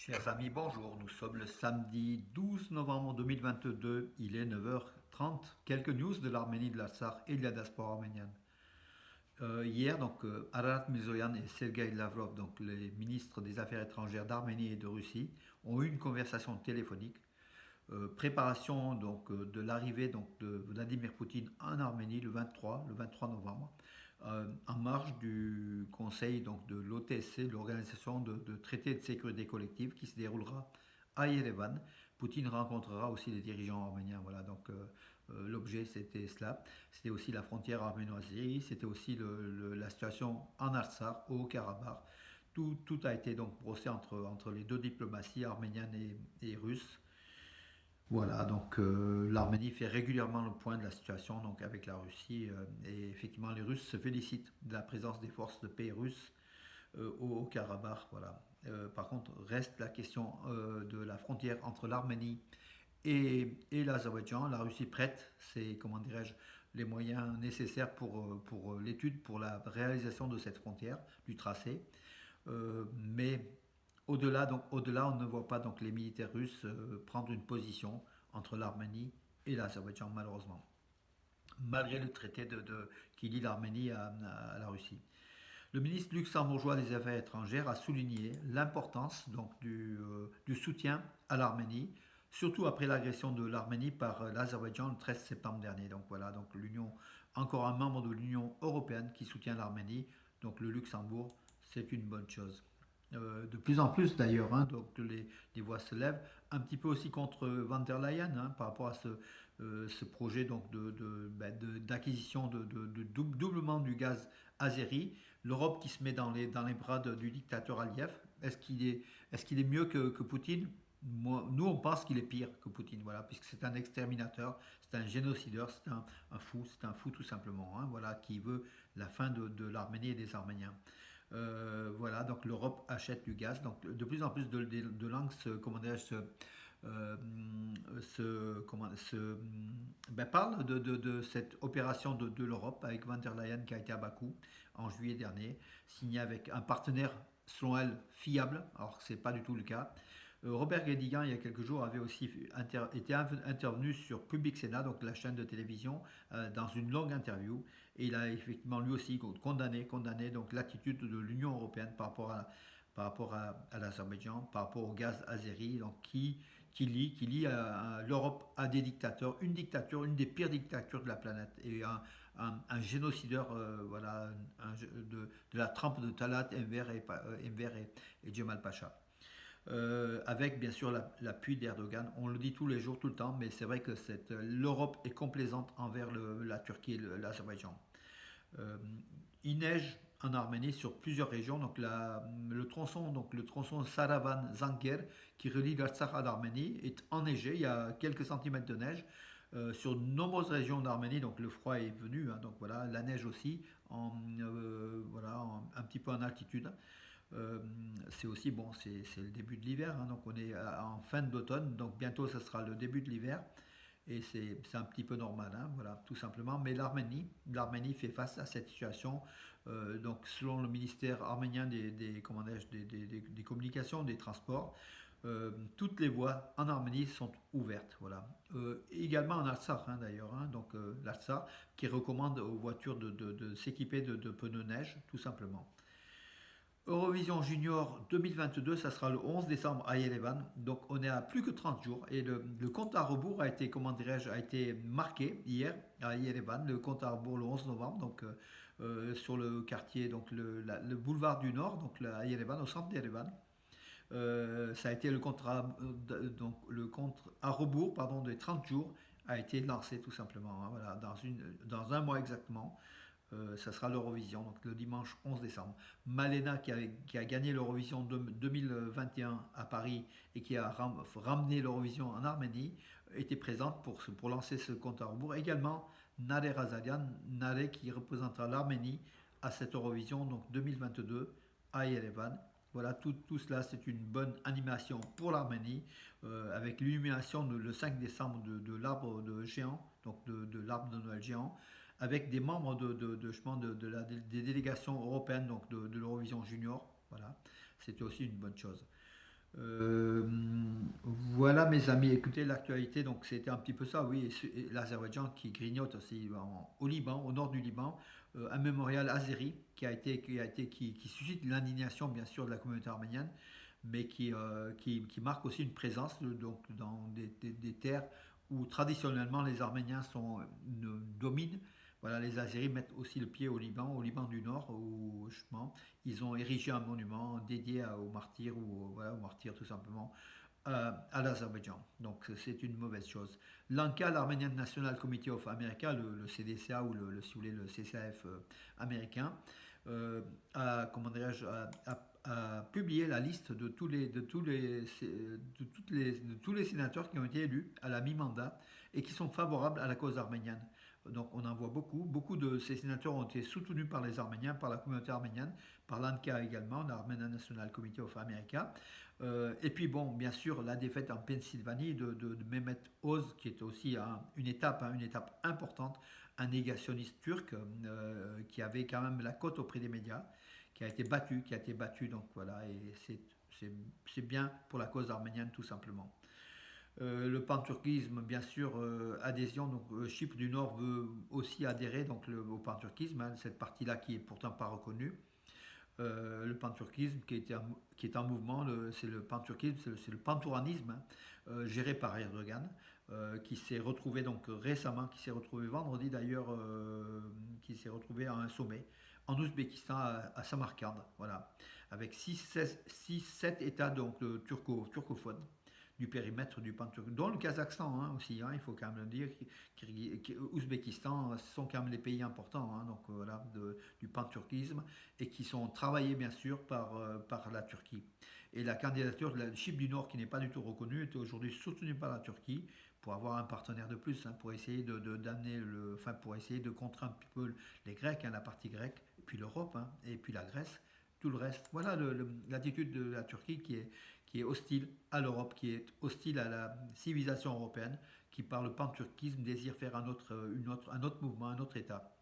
Chers amis, bonjour. Nous sommes le samedi 12 novembre 2022. Il est 9h30. Quelques news de l'Arménie, de l'Artsakh et de la diaspora arménienne. Hier, Ararat Mirzoyan et Sergei Lavrov, donc les ministres des Affaires étrangères d'Arménie et de Russie, ont eu une conversation téléphonique. Préparation de l'arrivée de Vladimir Poutine en Arménie le 23 novembre, en marge du Conseil de l'OTSC, de l'Organisation de traité de sécurité collective, qui se déroulera à Yerevan. Poutine rencontrera aussi les dirigeants arméniens. Voilà, l'objet c'était cela. C'était aussi la frontière arméno-azérie, c'était aussi la situation en Artsakh, au Haut-Karabakh. Tout a été donc brossé entre les deux diplomaties arméniennes et russes. Voilà, l'Arménie fait régulièrement le point de la situation avec la Russie, et effectivement les Russes se félicitent de la présence des forces de paix russes au Karabakh. Voilà. Par contre, reste la question de la frontière entre l'Arménie et l'Azerbaïdjan. La Russie prête comment dirais-je, les moyens nécessaires pour l'étude, pour la réalisation de cette frontière, du tracé. Mais au-delà, on ne voit pas les militaires russes prendre une position entre l'Arménie et l'Azerbaïdjan, malheureusement, malgré le traité qui lie l'Arménie à la Russie. Le ministre luxembourgeois des Affaires étrangères a souligné l'importance du soutien à l'Arménie, surtout après l'agression de l'Arménie par l'Azerbaïdjan le 13 septembre dernier. L'Union, encore un membre de l'Union européenne qui soutient l'Arménie, donc le Luxembourg, c'est une bonne chose. De plus en plus d'ailleurs, les voix se lèvent, un petit peu aussi contre Van der Leyen, par rapport à ce projet d'acquisition de doublement du gaz azéri. L'Europe qui se met dans les bras du dictateur Aliyev. Est-ce qu'il est mieux que Poutine? Nous, on pense qu'il est pire que Poutine, voilà, puisque c'est un exterminateur, c'est un génocideur, c'est un fou tout simplement, voilà, qui veut la fin de l'Arménie et des Arméniens. Voilà, donc l'Europe achète du gaz. Donc de plus en plus de langues euh, parlent de cette opération de l'Europe avec Van der Leyen qui a été à Bakou en juillet dernier, signé avec un partenaire selon elle fiable, alors que ce n'est pas du tout le cas. Robert Guédiguian, il y a quelques jours, avait aussi été intervenu sur Public Sénat, donc la chaîne de télévision, dans une longue interview. Et il a effectivement lui aussi condamné donc l'attitude de l'Union européenne par rapport à l'Azerbaïdjan, par rapport au gaz azéri, donc qui lie l'Europe à des dictateurs, une dictature, une des pires dictatures de la planète, et un génocideur, voilà, de la trempe de Talat, Enver et Djemal Pacha. Avec bien sûr l'appui d'Erdogan. On le dit tous les jours, tout le temps, mais c'est vrai que l'Europe est complaisante envers la Turquie et l'Azerbaïdjan. Euh, il neige en Arménie sur plusieurs régions. Le tronçon Saravan-Zanger qui relie l'Artsakh à l'Arménie est enneigé. Il y a quelques centimètres de neige. Sur de nombreuses régions d'Arménie, donc le froid est venu, donc voilà, la neige aussi, un petit peu en altitude. Euh, c'est aussi bon, c'est le début de l'hiver, donc on est en fin d'automne, donc bientôt ce sera le début de l'hiver, et c'est un petit peu normal, voilà, tout simplement. Mais l'Arménie fait face à cette situation. Donc selon le ministère arménien des communications, des transports, toutes les voies en Arménie sont ouvertes, voilà. Également en Artsakh, d'ailleurs, l'Artsakh qui recommande aux voitures de s'équiper de pneus neige, tout simplement. Eurovision Junior 2022, ça sera le 11 décembre à Yerevan. Donc on est à plus que 30 jours, et le compte à rebours a été, comment dirais-je, a été marqué hier à Yerevan. Le compte à rebours le 11 novembre, sur le quartier, le boulevard du Nord, à Yerevan, au centre d'Yerevan. Ça a été le compte à rebours, pardon, des 30 jours a été lancé tout simplement, voilà, dans un mois exactement. Ça sera l'Eurovision, donc le dimanche 11 décembre. Malena, qui a gagné l'Eurovision 2021 à Paris et qui a ramené l'Eurovision en Arménie, était présente pour lancer ce compte à rebours. Également, Nare Razalian, Nare qui représentera l'Arménie à cette Eurovision donc 2022 à Yerevan. Voilà, tout cela, c'est une bonne animation pour l'Arménie, avec l'illumination le 5 décembre de l'arbre de géant, donc de l'arbre de Noël géant, avec des membres des délégations européennes, donc de l'Eurovision Junior. Voilà, c'était aussi une bonne chose. Euh, voilà mes amis, écoutez l'actualité, donc c'était un petit peu ça, oui, et l'Azerbaïdjan qui grignote aussi au Liban, au nord du Liban, un mémorial azéri qui suscite l'indignation bien sûr de la communauté arménienne, mais qui marque aussi une présence donc, dans des terres où traditionnellement les Arméniens dominent. Voilà, les Azéris mettent aussi le pied au Liban du Nord, où justement ils ont érigé un monument dédié aux martyrs voilà, aux martyrs tout simplement à l'Azerbaïdjan. Donc c'est une mauvaise chose. L'ANCA, l'Armenian National Committee of America, le CDCA ou si vous voulez le CCAF américain, comment a publié la liste de tous les sénateurs qui ont été élus à la mi-mandat et qui sont favorables à la cause arménienne. Donc on en voit beaucoup. Beaucoup de ces sénateurs ont été soutenus par les Arméniens, par la communauté arménienne, par l'ANCA également, l'Armenian National Committee of America. Et puis bon, bien sûr, la défaite en Pennsylvanie de Mehmet Oz, qui est aussi une étape importante, un négationniste turc qui avait quand même la cote auprès des médias, qui a été battu, donc voilà, et c'est bien pour la cause arménienne tout simplement. Le panturquisme, bien sûr, adhésion. Donc, Chypre du Nord veut aussi adhérer donc, au panturquisme, hein, cette partie-là qui est pourtant pas reconnue. Le panturquisme qui est en mouvement, c'est le panturquisme, c'est le pantouranisme hein, géré par Erdogan, qui s'est retrouvé donc récemment, qui s'est retrouvé vendredi d'ailleurs, qui s'est retrouvé à un sommet en Ouzbékistan à Samarcande, voilà, avec 6-7 États donc turcophones du périmètre du panturquisme, dont le Kazakhstan hein, aussi, hein, il faut quand même le dire, Ouzbékistan sont quand même les pays importants hein, donc, voilà, du panturquisme et qui sont travaillés bien sûr par la Turquie. Et la candidature de la Chypre du Nord, qui n'est pas du tout reconnue, est aujourd'hui soutenue par la Turquie pour avoir un partenaire de plus, hein, pour essayer d'amener enfin pour essayer de contrer un petit peu les Grecs, hein, la partie grecque, et puis l'Europe, hein, et puis la Grèce, tout le reste. Voilà l'attitude de la Turquie qui est hostile à l'Europe, qui est hostile à la civilisation européenne, qui par le panturquisme désire faire un autre mouvement, un autre État.